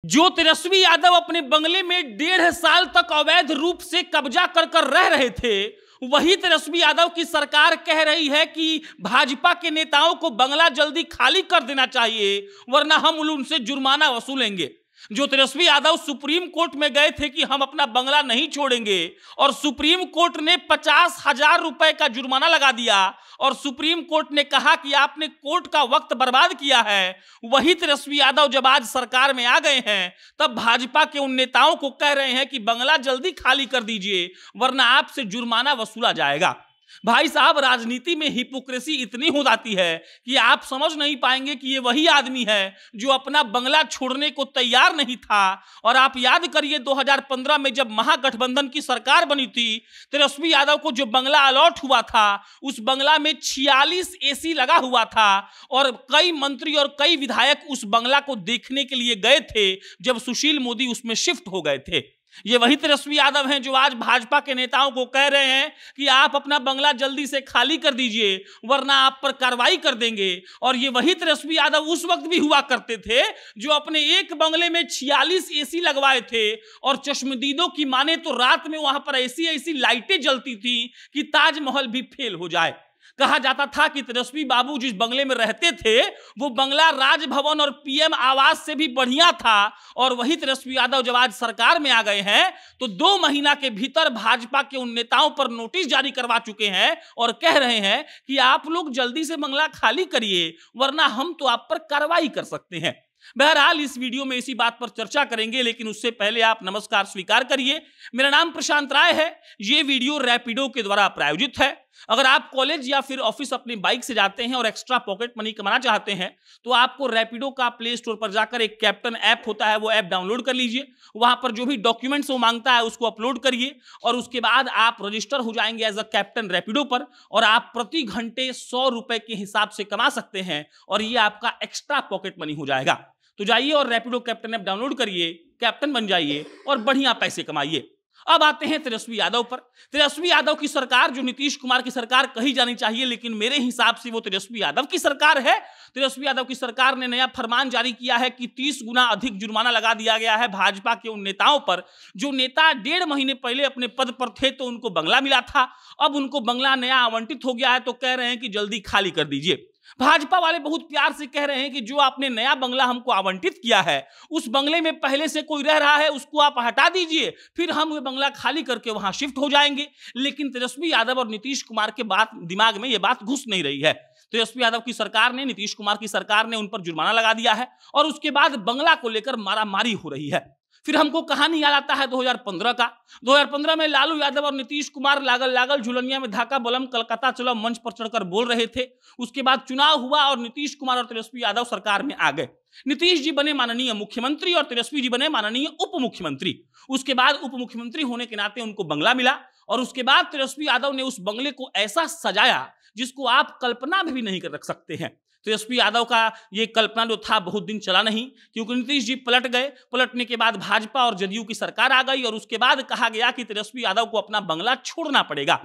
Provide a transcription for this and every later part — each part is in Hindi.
जो तेजस्वी यादव अपने बंगले में 1.5 साल तक अवैध रूप से कब्जा कर कर रह रहे थे, वही तेजस्वी यादव की सरकार कह रही है कि भाजपा के नेताओं को बंगला जल्दी खाली कर देना चाहिए, वरना हम उनसे जुर्माना वसूलेंगे। जो तेजस्वी यादव सुप्रीम कोर्ट में गए थे कि हम अपना बंगला नहीं छोड़ेंगे, और सुप्रीम कोर्ट ने 50,000 रुपए का जुर्माना लगा दिया, और सुप्रीम कोर्ट ने कहा कि आपने कोर्ट का वक्त बर्बाद किया है, वही तेजस्वी यादव जब आज सरकार में आ गए हैं, तब भाजपा के उन नेताओं को कह रहे हैं कि बंगला जल्दी खाली कर दीजिए, वरना आपसे जुर्माना वसूला जाएगा। भाई साहब, राजनीति में हिपोक्रेसी इतनी हो जाती है कि आप समझ नहीं पाएंगे कि ये वही आदमी है जो अपना बंगला छोड़ने को तैयार नहीं था। और आप याद करिए 2015 में जब महागठबंधन की सरकार बनी थी, तेजस्वी यादव को जो बंगला अलॉट हुआ था, उस बंगला में 46 एसी लगा हुआ था, और कई मंत्री और कई विधायक उस बंगला को देखने के लिए गए थे जब सुशील मोदी उसमें शिफ्ट हो गए थे। ये वही तेजस्वी यादव हैं जो आज भाजपा के नेताओं को कह रहे हैं कि आप अपना बंगला जल्दी से खाली कर दीजिए, वरना आप पर कार्रवाई कर देंगे। और ये वही तेजस्वी यादव उस वक्त भी हुआ करते थे जो अपने एक बंगले में 46 एसी लगवाए थे, और चश्मदीदों की माने तो रात में वहां पर ऐसी लाइटें जलती थी कि ताजमहल भी फेल हो जाए। कहा जाता था कि तेजस्वी बाबू जिस बंगले में रहते थे वो बंगला राजभवन और पीएम आवास से भी बढ़िया था। और वही तेजस्वी यादव जब आज सरकार में आ गए हैं तो 2 महीना के भीतर भाजपा के उन नेताओं पर नोटिस जारी करवा चुके हैं और कह रहे हैं कि आप लोग जल्दी से बंगला खाली करिए, वरना हम तो आप पर कार्रवाई कर सकते हैं। बहरहाल इस वीडियो में इसी बात पर चर्चा करेंगे, लेकिन उससे पहले आप नमस्कार स्वीकार करिए। मेरा नाम प्रशांत राय है। ये वीडियो रैपिडो के द्वारा प्रायोजित है। अगर आप कॉलेज या फिर ऑफिस अपनी बाइक से जाते हैं और एक्स्ट्रा पॉकेट मनी कमाना चाहते हैं तो आपको रैपिडो का प्ले स्टोर पर जाकर एक कैप्टन ऐप होता है, वो ऐप डाउनलोड कर लीजिए। वहां पर जो भी डॉक्यूमेंट्स वो मांगता है उसको अपलोड करिए, और उसके बाद आप रजिस्टर हो जाएंगे एज अ कैप्टन रैपिडो पर, और आप प्रति घंटे 100 रुपए के हिसाब से कमा सकते हैं, और ये आपका एक्स्ट्रा पॉकेट मनी हो जाएगा। तो जाइए और रैपिडो कैप्टन ऐप डाउनलोड करिए, कैप्टन बन जाइए और बढ़िया पैसे कमाइए। अब आते हैं तेजस्वी यादव पर। तेजस्वी यादव की सरकार जो नीतीश कुमार की सरकार कही जानी चाहिए, लेकिन मेरे हिसाब से वो तेजस्वी यादव की सरकार है। तेजस्वी यादव की सरकार ने नया फरमान जारी किया है कि 30 गुना अधिक जुर्माना लगा दिया गया है भाजपा के उन नेताओं पर जो नेता 1.5 महीने पहले अपने पद पर थे तो उनको बंगला मिला था, अब उनको बंगला नया आवंटित हो गया है तो कह रहे हैं कि जल्दी खाली कर दीजिए। भाजपा वाले बहुत प्यार से कह रहे हैं कि जो आपने नया बंगला हमको आवंटित किया है, उस बंगले में पहले से कोई रह रहा है, उसको आप हटा दीजिए, फिर हम वो बंगला खाली करके वहां शिफ्ट हो जाएंगे। लेकिन तेजस्वी यादव और नीतीश कुमार के दिमाग में ये बात घुस नहीं रही है। तेजस्वी यादव की सरकार ने, नीतीश कुमार की सरकार ने उन पर जुर्माना लगा दिया है, और उसके बाद बंगला को लेकर मारामारी हो रही है। फिर हमको कहानी याद आता है 2015 का। 2015 में लालू यादव और नीतीश कुमार लागल लागल झुलनिया में धाका बलम कलकत्ता चलो मंच पर चढ़कर बोल रहे थे। उसके बाद चुनाव हुआ और नीतीश कुमार और तेजस्वी यादव सरकार में आ गए। नीतीश जी बने माननीय मुख्यमंत्री और तेजस्वी जी बने माननीय उप मुख्यमंत्री। उसके बाद उप मुख्यमंत्री होने के नाते उनको बंगला मिला, और उसके बाद तेजस्वी यादव ने उस बंगले को ऐसा सजाया जिसको आप कल्पना में भी नहीं कर रख सकते हैं। तेजस्वी यादव का ये कल्पना जो था बहुत दिन चला नहीं, क्योंकि नीतीश जी पलट गए। पलटने के बाद भाजपा और जदयू की सरकार आ गई, और उसके बाद कहा गया कि तेजस्वी यादव को अपना बंगला छोड़ना पड़ेगा।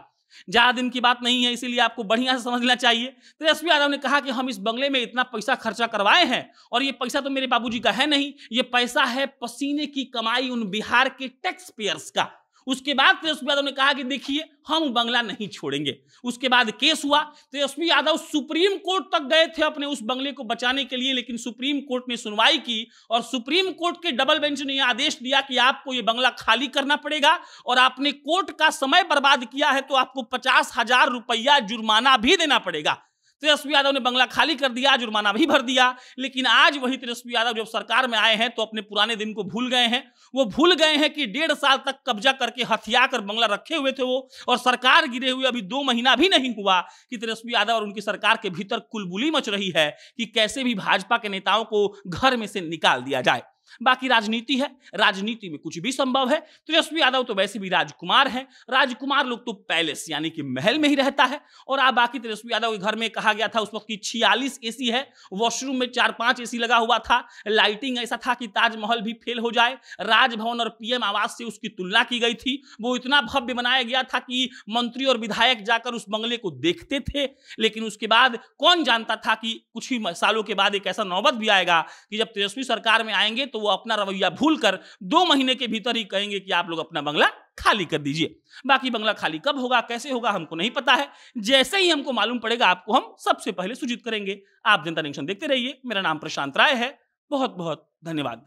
ज्यादा दिन की बात नहीं है, इसीलिए आपको बढ़िया से समझना चाहिए। तेजस्वी यादव ने कहा कि हम इस बंगले में इतना पैसा खर्चा करवाए हैं, और ये पैसा तो मेरे बाबूजी का है नहीं, ये पैसा है पसीने की कमाई उन बिहार के टैक्स पेयर्स का। उसके बाद तेजस्वी यादव ने कहा कि देखिए हम बंगला नहीं छोड़ेंगे। उसके बाद केस हुआ। तेजस्वी यादव सुप्रीम कोर्ट तक गए थे अपने उस बंगले को बचाने के लिए, लेकिन सुप्रीम कोर्ट ने सुनवाई की, और सुप्रीम कोर्ट के डबल बेंच ने यह आदेश दिया कि आपको ये बंगला खाली करना पड़ेगा, और आपने कोर्ट का समय बर्बाद किया है तो आपको 50,000 रुपया जुर्माना भी देना पड़ेगा। तेजस्वी यादव ने बंगला खाली कर दिया, जुर्माना भी भर दिया। लेकिन आज वही तेजस्वी यादव जब सरकार में आए हैं तो अपने पुराने दिन को भूल गए हैं। वो भूल गए हैं कि 1.5 साल तक कब्जा करके हथिया कर बंगला रखे हुए थे वो, और सरकार गिरे हुए अभी 2 महीना भी नहीं हुआ कि तेजस्वी यादव और उनकी सरकार के भीतर कुलबुली मच रही है कि कैसे भी भाजपा के नेताओं को घर में से निकाल दिया जाए। बाकी राजनीति है, राजनीति में कुछ भी संभव है। तेजस्वी यादव तो वैसे भी राजकुमार हैं। राजकुमार लोग तो पैलेस यानी कि महल में ही रहता है। और आप बाकी तेजस्वी यादव के घर में कहा गया था उस वक्त की 46 एसी है, वॉशरूम में 4-5 एसी लगा हुआ था, लाइटिंग ऐसा था कि ताजमहल भी फेल हो जाए। राजभवन और पीएम आवास से उसकी तुलना की गई थी। वो इतना भव्य बनाया गया था कि मंत्री और विधायक जाकर उस बंगले को देखते थे। लेकिन उसके बाद कौन जानता था कि कुछ ही सालों के बाद एक ऐसा नौबत भी आएगा कि जब तेजस्वी सरकार में आएंगे तो वो अपना रवैया भूलकर 2 महीने के भीतर ही कहेंगे कि आप लोग अपना बंगला खाली कर दीजिए। बाकी बंगला खाली कब होगा, कैसे होगा, हमको नहीं पता है। जैसे ही हमको मालूम पड़ेगा आपको हम सबसे पहले सूचित करेंगे। आप जनता जंक्शन देखते रहिए। मेरा नाम प्रशांत राय है। बहुत बहुत धन्यवाद।